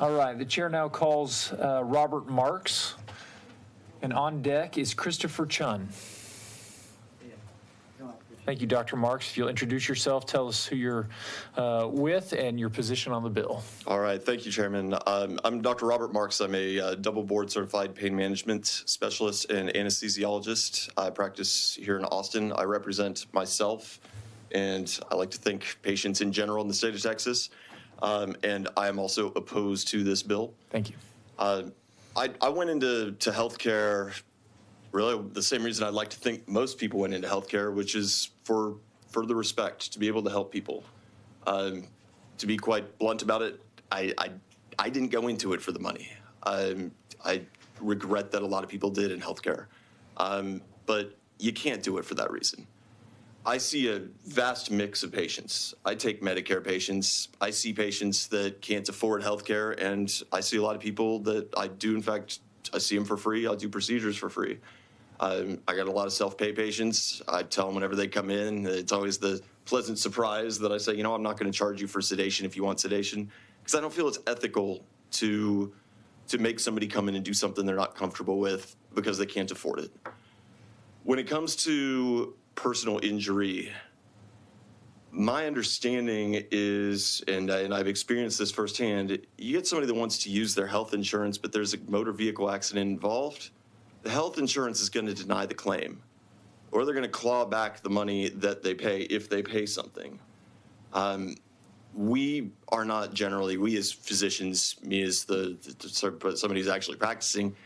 All right, the chair now calls Robert Marks, and on deck is Christopher Chun. Thank you, Dr. Marks. If you'll introduce yourself, tell us who you're with and your position on the bill. All right, thank you, Chairman. I'm Dr. Robert Marks. I'm a double board certified pain management specialist and anesthesiologist. I practice here in Austin. I represent myself, and I like to think patients in general in the state of Texas. And I am also opposed to this bill. Thank you. I went into healthcare really the same reason I'd like to think most people went into healthcare, which is for the respect, to be able to help people. To be quite blunt about it, I didn't go into it for the money. I regret that a lot of people did in healthcare, but you can't do it for that reason. I see a vast mix of patients. I take Medicare patients. I see patients that can't afford healthcare, and I see a lot of people that I do, in fact, I see them for free. I'll do procedures for free. I got a lot of self-pay patients. I tell them whenever they come in, it's always the pleasant surprise that I say, you know, I'm not going to charge you for sedation if you want sedation, because I don't feel it's ethical to make somebody come in and do something they're not comfortable with because they can't afford it. When it comes to personal injury, my understanding is, and I've experienced this firsthand, you get somebody that wants to use their health insurance, but there's a motor vehicle accident involved, the health insurance is going to deny the claim, or they're going to claw back the money that they pay if they pay something. We are not generally, we as physicians, me as somebody who's actually practicing,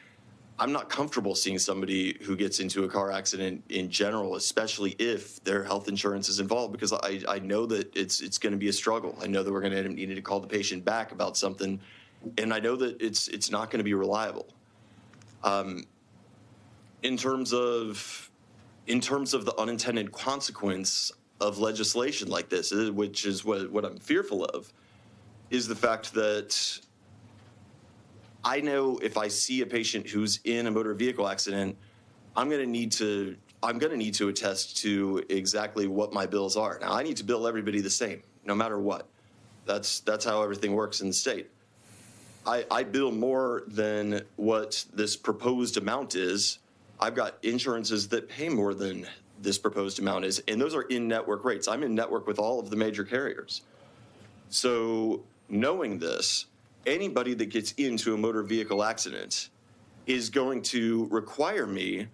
I'm not comfortable seeing somebody who gets into a car accident in general, especially if their health insurance is involved, because I know that it's going to be a struggle. I know that we're going to end up needing to call the patient back about something, and I know that it's not going to be reliable. In terms of the unintended consequence of legislation like this, which is what I'm fearful of, is the fact that I know if I see a patient who's in a motor vehicle accident, I'm going to need to attest to exactly what my bills are. Now, I need to bill everybody the same, no matter what. That's how everything works in the state. I bill more than what this proposed amount is. I've got insurances that pay more than this proposed amount is, and those are in-network rates. I'm in network with all of the major carriers. So knowing this, anybody that gets into a motor vehicle accident is going to require me,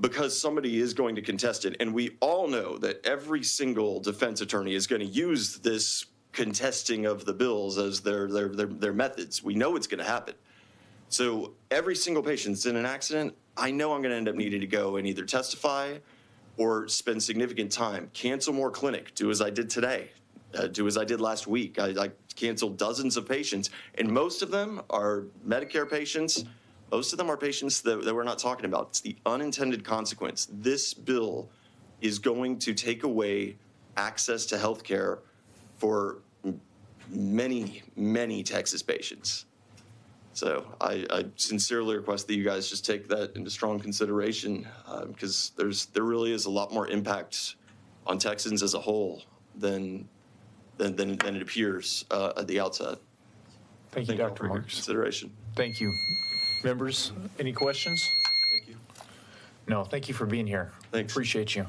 because somebody is going to contest it. And we all know that every single defense attorney is going to use this contesting of the bills as their methods. We know it's going to happen. So every single patient that's in an accident, I know I'm going to end up needing to go and either testify or spend significant time, cancel more clinic, do as I did today, do as I did last week. I canceled dozens of patients, and most of them are Medicare patients. Most of them are patients that we're not talking about. It's the unintended consequence. This bill is going to take away access to health care for many, many Texas patients. So I sincerely request that you guys just take that into strong consideration, because there really is a lot more impact on Texans as a whole than it appears at the outset. Thank you, Dr. Marks. Consideration. Thank you. Members, any questions? Thank you. No, thank you for being here. Thanks. Appreciate you.